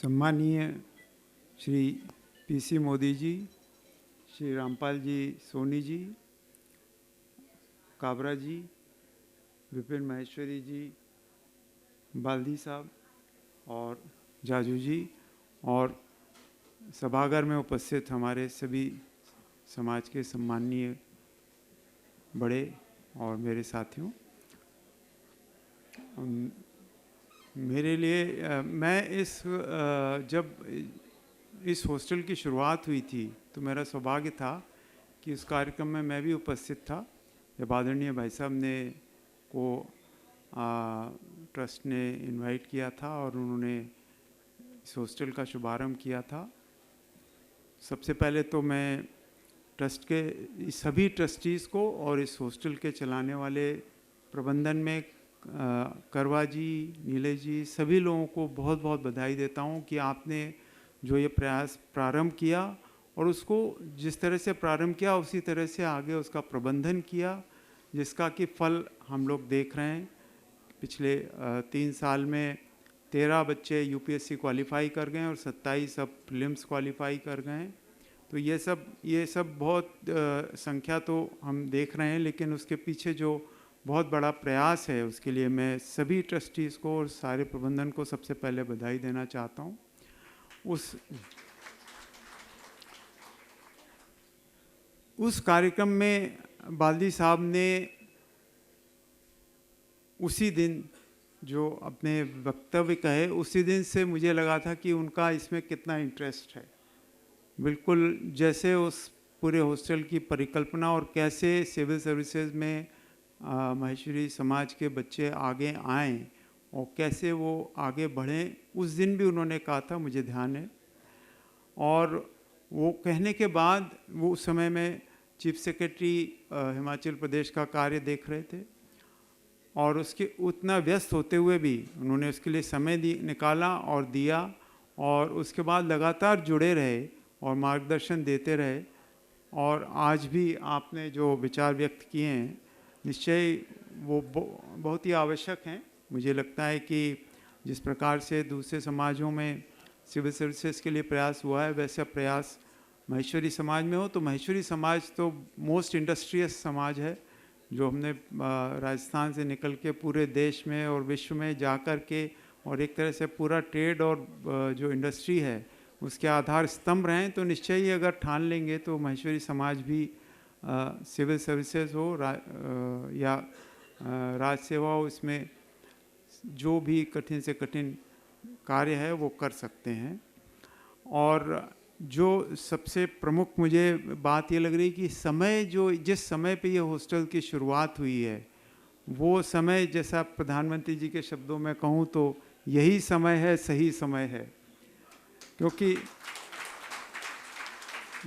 सम्मानीय श्री पीसी मोदी जी, श्री रामपाल जी सोनी जी, काबरा जी, विपिन महेश्वरी जी, बाल्दी साहब और जाजू जी, और सभागार में उपस्थित हमारे सभी समाज के सम्माननीय बड़े और मेरे साथियों, मेरे लिए मैं जब इस हॉस्टल की शुरुआत हुई थी तो मेरा सौभाग्य था कि उस कार्यक्रम में मैं भी उपस्थित था जब आदरणीय भाई साहब ने को ट्रस्ट ने इनवाइट किया था और उन्होंने इस हॉस्टल का शुभारंभ किया था। सबसे पहले तो मैं ट्रस्ट के सभी ट्रस्टीज़ को और इस हॉस्टल के चलाने वाले प्रबंधन में करवा जी, नीले जी, सभी लोगों को बहुत बहुत बधाई देता हूं कि आपने जो ये प्रयास प्रारंभ किया और उसको जिस तरह से प्रारंभ किया उसी तरह से आगे उसका प्रबंधन किया, जिसका कि फल हम लोग देख रहे हैं। पिछले 3 साल में 13 बच्चे यूपीएससी क्वालिफाई कर गए और 27 अब प्रीलिम्स क्वालिफाई कर गए हैं। तो ये सब बहुत संख्या तो हम देख रहे हैं, लेकिन उसके पीछे जो बहुत बड़ा प्रयास है उसके लिए मैं सभी ट्रस्टीज़ को और सारे प्रबंधन को सबसे पहले बधाई देना चाहता हूँ। उस कार्यक्रम में बाल्दी साहब ने उसी दिन जो अपने वक्तव्य कहे, उसी दिन से मुझे लगा था कि उनका इसमें कितना इंटरेस्ट है। बिल्कुल जैसे उस पूरे हॉस्टल की परिकल्पना और कैसे सिविल सर्विसेज में महेश्वरी समाज के बच्चे आगे आएँ और कैसे वो आगे बढ़ें, उस दिन भी उन्होंने कहा था, मुझे ध्यान है। और वो कहने के बाद वो उस समय में चीफ सेक्रेटरी हिमाचल प्रदेश का कार्य देख रहे थे और उसके उतना व्यस्त होते हुए भी उन्होंने उसके लिए समय निकाला और दिया, और उसके बाद लगातार जुड़े रहे और मार्गदर्शन देते रहे। और आज भी आपने जो विचार व्यक्त किए हैं निश्चय वो बहुत ही आवश्यक हैं। मुझे लगता है कि जिस प्रकार से दूसरे समाजों में सिविल सर्विसेज के लिए प्रयास हुआ है, वैसा प्रयास महेश्वरी समाज में हो। तो महेश्वरी समाज तो मोस्ट इंडस्ट्रियस समाज है, जो हमने राजस्थान से निकल के पूरे देश में और विश्व में जा कर के और एक तरह से पूरा ट्रेड और जो इंडस्ट्री है उसके आधार स्तंभ रहे हैं। तो निश्चय ही अगर ठान लेंगे तो महेश्वरी समाज भी सिविल सर्विसेज हो या राज सेवा हो, इसमें जो भी कठिन से कठिन कार्य है वो कर सकते हैं। और जो सबसे प्रमुख मुझे बात ये लग रही कि समय जिस समय पे ये हॉस्टल की शुरुआत हुई है, वो समय जैसा प्रधानमंत्री जी के शब्दों में कहूँ तो यही समय है, सही समय है। क्योंकि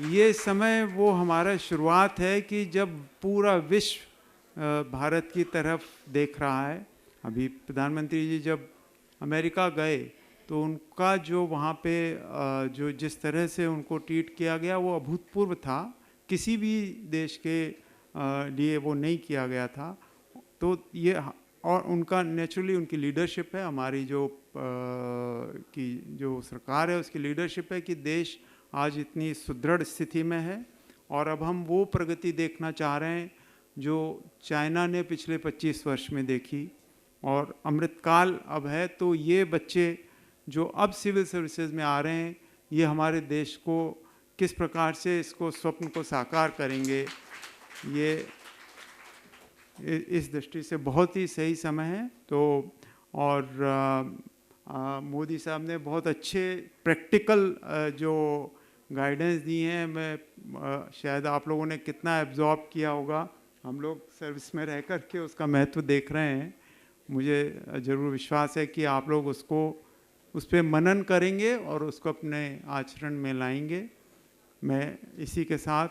ये समय वो हमारा शुरुआत है कि जब पूरा विश्व भारत की तरफ देख रहा है। अभी प्रधानमंत्री जी जब अमेरिका गए तो उनका जो वहाँ पे जो जिस तरह से उनको ट्रीट किया गया वो अभूतपूर्व था, किसी भी देश के लिए वो नहीं किया गया था। तो ये और उनका नेचुरली उनकी लीडरशिप है, हमारी जो सरकार है उसकी लीडरशिप है कि देश आज इतनी सुदृढ़ स्थिति में है। और अब हम वो प्रगति देखना चाह रहे हैं जो चाइना ने पिछले 25 वर्ष में देखी, और अमृतकाल अब है। तो ये बच्चे जो अब सिविल सर्विसेज में आ रहे हैं, ये हमारे देश को किस प्रकार से इसको स्वप्न को साकार करेंगे, ये इस दृष्टि से बहुत ही सही समय है। तो और मोदी साहब ने बहुत अच्छे प्रैक्टिकल जो गाइडेंस दी हैं, मैं शायद आप लोगों ने कितना एब्जॉर्ब किया होगा, हम लोग सर्विस में रह कर के उसका महत्व देख रहे हैं। मुझे ज़रूर विश्वास है कि आप लोग उस पर मनन करेंगे और उसको अपने आचरण में लाएंगे। मैं इसी के साथ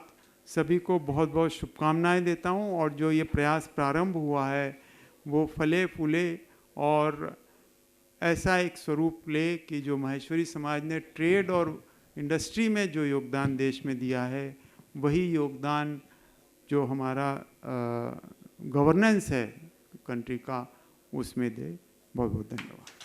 सभी को बहुत बहुत शुभकामनाएं देता हूं, और जो ये प्रयास प्रारंभ हुआ है वो फले फूले और ऐसा एक स्वरूप ले कि जो महेश्वरी समाज ने ट्रेड और इंडस्ट्री में जो योगदान देश में दिया है, वही योगदान जो हमारा गवर्नेंस है कंट्री का, उसमें दे। बहुत बहुत धन्यवाद।